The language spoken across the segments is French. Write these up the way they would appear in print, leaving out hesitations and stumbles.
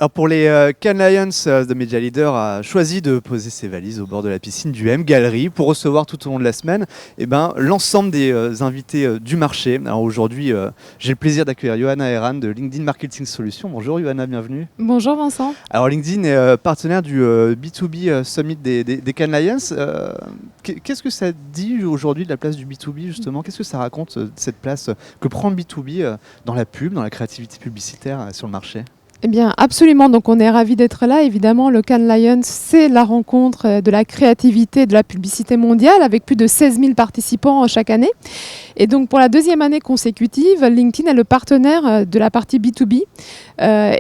Alors pour les Cannes Lions, The Media Leader a choisi de poser ses valises au bord de la piscine du M Gallery pour recevoir tout au long de la semaine l'ensemble des invités du marché. Alors aujourd'hui, j'ai le plaisir d'accueillir Johanna Heran de LinkedIn Marketing Solutions. Bonjour Johanna, bienvenue. Bonjour Vincent. Alors LinkedIn est partenaire du B2B Summit des Cannes Lions. Qu'est-ce que ça dit aujourd'hui de la place du B2B justement? Qu'est-ce que ça raconte cette place que prend le B2B dans la pub, dans la créativité publicitaire sur le marché? Eh bien, absolument. Donc, on est ravis d'être là. Évidemment, le Cannes Lions, c'est la rencontre de la créativité et de la publicité mondiale avec plus de 16 000 participants chaque année. Et donc, pour la deuxième année consécutive, LinkedIn est le partenaire de la partie B2B.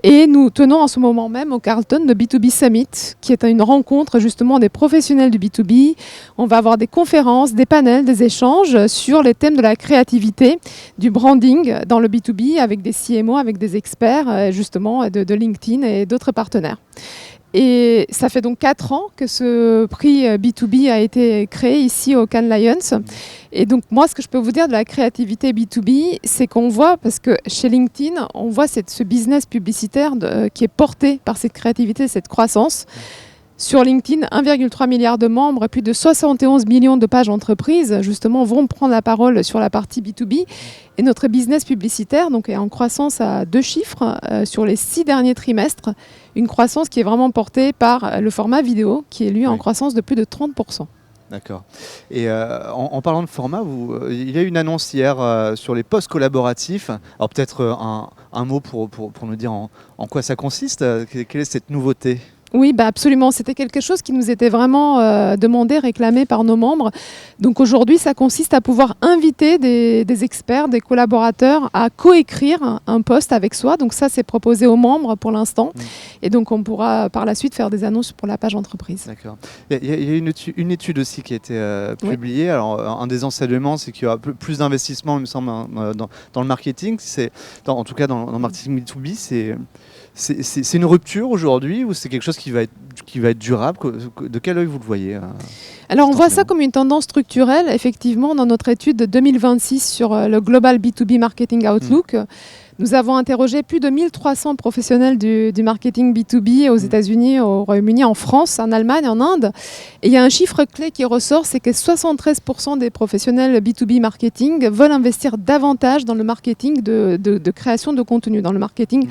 Et nous tenons en ce moment même au Carlton le B2B Summit, qui est une rencontre justement des professionnels du B2B. On va avoir des conférences, des panels, des échanges sur les thèmes de la créativité, du branding dans le B2B avec des CMO, avec des experts justement de LinkedIn et d'autres partenaires. Et ça fait donc 4 ans que ce prix B2B a été créé ici au Cannes Lions. Et donc moi, ce que je peux vous dire de la créativité B2B, c'est qu'on voit, parce que chez LinkedIn, on voit ce business publicitaire qui est porté par cette créativité, cette croissance. Sur LinkedIn, 1,3 milliard de membres et plus de 71 millions de pages entreprises, justement, vont prendre la parole sur la partie B2B. Et notre business publicitaire donc, est en croissance à 2 chiffres sur les 6 derniers trimestres. Une croissance qui est vraiment portée par le format vidéo, qui est lui en croissance de plus de 30%. D'accord. Et en parlant de format, il y a eu une annonce hier sur les posts collaboratifs. Alors peut-être un mot pour nous dire en quoi ça consiste. Quelle est cette nouveauté ? Oui, absolument. C'était quelque chose qui nous était vraiment demandé, réclamé par nos membres. Donc aujourd'hui, ça consiste à pouvoir inviter des experts, des collaborateurs à coécrire un post avec soi. Donc ça, c'est proposé aux membres pour l'instant. Et donc on pourra par la suite faire des annonces pour la page entreprise. D'accord. Il y a une étude aussi qui a été publiée. Oui. Alors un des enseignements, c'est qu'il y aura plus d'investissement, il me semble, dans le marketing. En tout cas, dans le marketing B2B, c'est une rupture aujourd'hui ou c'est quelque chose qui va être durable? De quel œil vous le voyez? Alors on voit ça comme une tendance structurelle. Effectivement, dans notre étude de 2026 sur le Global B2B Marketing Outlook, nous avons interrogé plus de 1300 professionnels du marketing B2B aux États-Unis, au Royaume-Uni, en France, en Allemagne, en Inde. Et il y a un chiffre clé qui ressort, c'est que 73% des professionnels B2B marketing veulent investir davantage dans le marketing de création de contenu, dans le marketing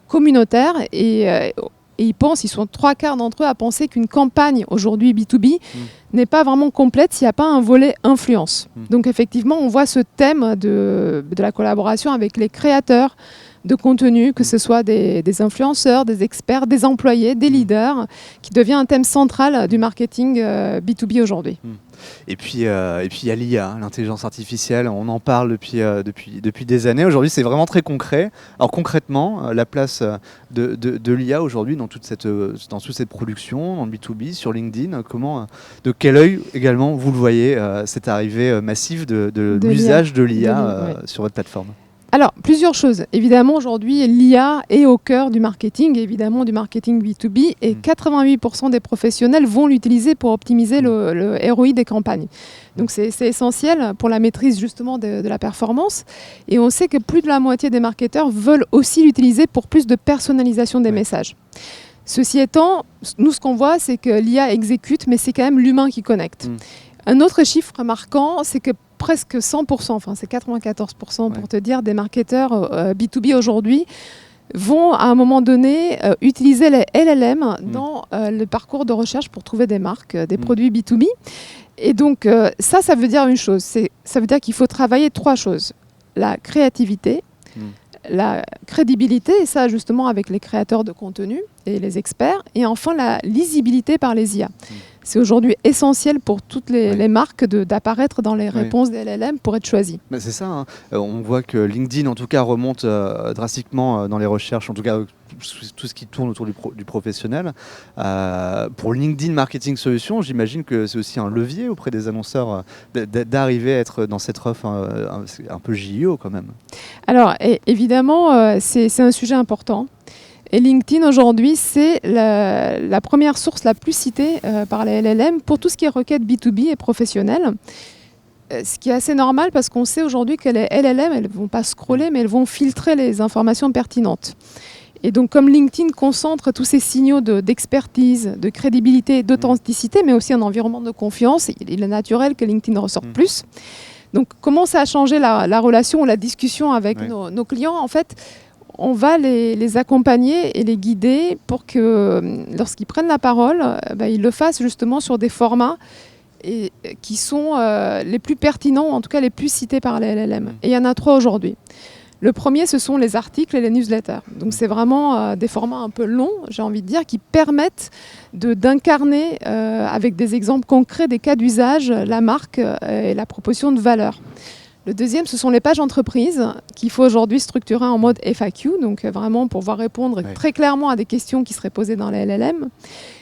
communautaire. Et ils sont 3/4 d'entre eux à penser qu'une campagne aujourd'hui B2B n'est pas vraiment complète s'il n'y a pas un volet influence. Donc effectivement, on voit ce thème de la collaboration avec les créateurs de contenu, que ce soit des influenceurs, des experts, des employés, des leaders, qui devient un thème central du marketing B2B aujourd'hui. Et puis il y a l'IA, l'intelligence artificielle, on en parle depuis des années. Aujourd'hui, c'est vraiment très concret. Alors concrètement, la place de l'IA aujourd'hui dans toute cette production, dans le B2B, sur LinkedIn, de quel œil également vous le voyez, cette arrivée massive de l'usage de l'IA sur votre plateforme? Alors, plusieurs choses. Évidemment, aujourd'hui, l'IA est au cœur du marketing, évidemment du marketing B2B, et 88% des professionnels vont l'utiliser pour optimiser le ROI des campagnes. Donc, c'est essentiel pour la maîtrise justement de la performance. Et on sait que plus de la moitié des marketeurs veulent aussi l'utiliser pour plus de personnalisation des messages. Ceci étant, nous, ce qu'on voit, c'est que l'IA exécute, mais c'est quand même l'humain qui connecte. Un autre chiffre marquant, c'est que presque 100%, enfin c'est 94% pour te dire, des marketeurs B2B aujourd'hui vont à un moment donné utiliser les LLM dans le parcours de recherche pour trouver des marques, des produits B2B. Et donc ça veut dire une chose, ça veut dire qu'il faut travailler 3 choses. La créativité, la crédibilité, et ça justement avec les créateurs de contenu et les experts, et enfin la lisibilité par les IA. C'est aujourd'hui essentiel pour toutes les marques d'apparaître dans les réponses des LLM pour être choisies. C'est ça, hein. On voit que LinkedIn en tout cas remonte drastiquement dans les recherches, en tout cas tout ce qui tourne autour du professionnel. Pour LinkedIn Marketing Solutions, j'imagine que c'est aussi un levier auprès des annonceurs d'arriver à être dans cette offre un peu JIO quand même. Alors évidemment, c'est un sujet important. Et LinkedIn aujourd'hui, c'est la première source la plus citée par les LLM pour tout ce qui est requête B2B et professionnelle. Ce qui est assez normal parce qu'on sait aujourd'hui que les LLM, elles ne vont pas scroller, mais elles vont filtrer les informations pertinentes. Et donc, comme LinkedIn concentre tous ces signaux d'expertise, de crédibilité, d'authenticité, mais aussi un environnement de confiance, il est naturel que LinkedIn ressorte plus. Donc, comment ça a changé la relation ou la discussion avec nos clients? En fait, on va les accompagner et les guider pour que, lorsqu'ils prennent la parole, ils le fassent justement sur des formats qui sont les plus pertinents, ou en tout cas les plus cités par les LLM. Et il y en a 3 aujourd'hui. Le premier, ce sont les articles et les newsletters. Donc c'est vraiment des formats un peu longs, j'ai envie de dire, qui permettent d'incarner avec des exemples concrets, des cas d'usage, la marque et la proposition de valeur. Le deuxième, ce sont les pages entreprises qu'il faut aujourd'hui structurer en mode FAQ, donc vraiment pour pouvoir répondre très clairement à des questions qui seraient posées dans les LLM.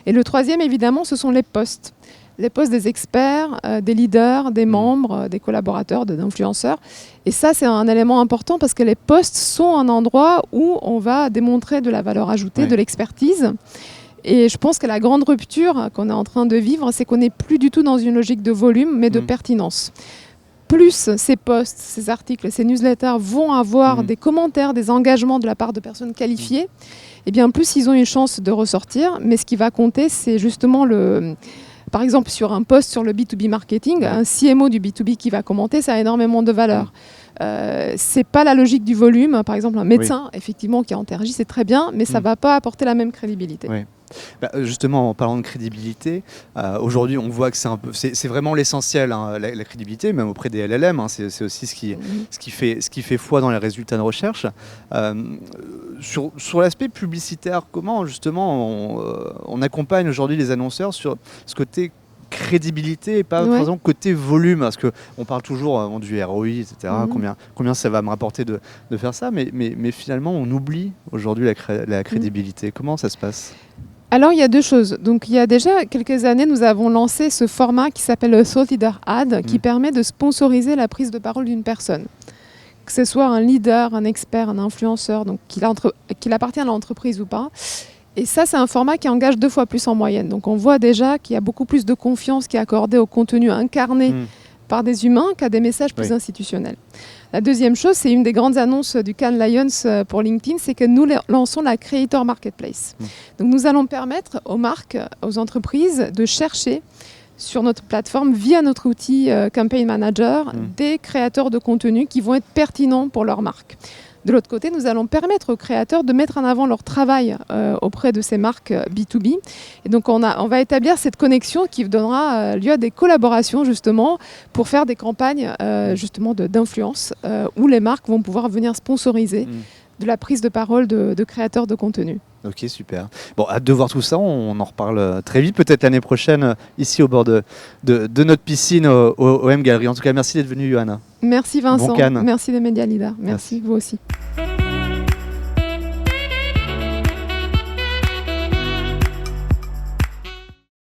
Et le troisième, évidemment, ce sont les posts. Les posts des experts, des leaders, des membres, des collaborateurs, d'influenceurs. Et ça, c'est un élément important parce que les posts sont un endroit où on va démontrer de la valeur ajoutée, de l'expertise. Et je pense que la grande rupture qu'on est en train de vivre, c'est qu'on n'est plus du tout dans une logique de volume, mais de pertinence. Plus ces posts, ces articles, ces newsletters vont avoir des commentaires, des engagements de la part de personnes qualifiées, et bien plus ils ont une chance de ressortir. Mais ce qui va compter, c'est justement par exemple, sur un post sur le B2B marketing, un CMO du B2B qui va commenter, ça a énormément de valeur. C'est pas la logique du volume. Par exemple, un médecin, effectivement, qui a interagi, c'est très bien, mais ça va pas apporter la même crédibilité. Justement, en parlant de crédibilité, aujourd'hui, on voit que c'est vraiment l'essentiel, hein, la crédibilité, même auprès des LLM. Hein, c'est aussi ce qui fait foi dans les résultats de recherche. Sur l'aspect publicitaire, comment justement on accompagne aujourd'hui les annonceurs sur ce côté crédibilité et pas par exemple côté volume, parce qu'on parle toujours du ROI, etc. Combien ça va me rapporter de faire ça, mais finalement on oublie aujourd'hui la crédibilité. Comment ça se passe ? Alors, il y a 2 choses. Donc, il y a déjà quelques années, nous avons lancé ce format qui s'appelle le Thought Leader Ad, qui permet de sponsoriser la prise de parole d'une personne. Que ce soit un leader, un expert, un influenceur, donc qu'il appartient à l'entreprise ou pas. Et ça, c'est un format qui engage 2 fois plus en moyenne. Donc, on voit déjà qu'il y a beaucoup plus de confiance qui est accordée au contenu incarné par des humains qu'à des messages plus institutionnels. La deuxième chose, c'est une des grandes annonces du Cannes Lions pour LinkedIn, c'est que nous lançons la Creator Marketplace. Donc nous allons permettre aux marques, aux entreprises de chercher sur notre plateforme via notre outil Campaign Manager des créateurs de contenu qui vont être pertinents pour leur marque. De l'autre côté, nous allons permettre aux créateurs de mettre en avant leur travail auprès de ces marques B2B. Et donc, on va établir cette connexion qui donnera lieu à des collaborations, justement, pour faire des campagnes justement d'influence où les marques vont pouvoir venir sponsoriser de la prise de parole de créateurs de contenu. Ok, super. Bon, hâte de voir tout ça. On en reparle très vite, peut-être l'année prochaine, ici au bord de notre piscine au M Gallery. En tout cas, merci d'être venu, Johanna. Merci Vincent. Bon Cannes. Merci des Média Leaders. Merci, vous aussi.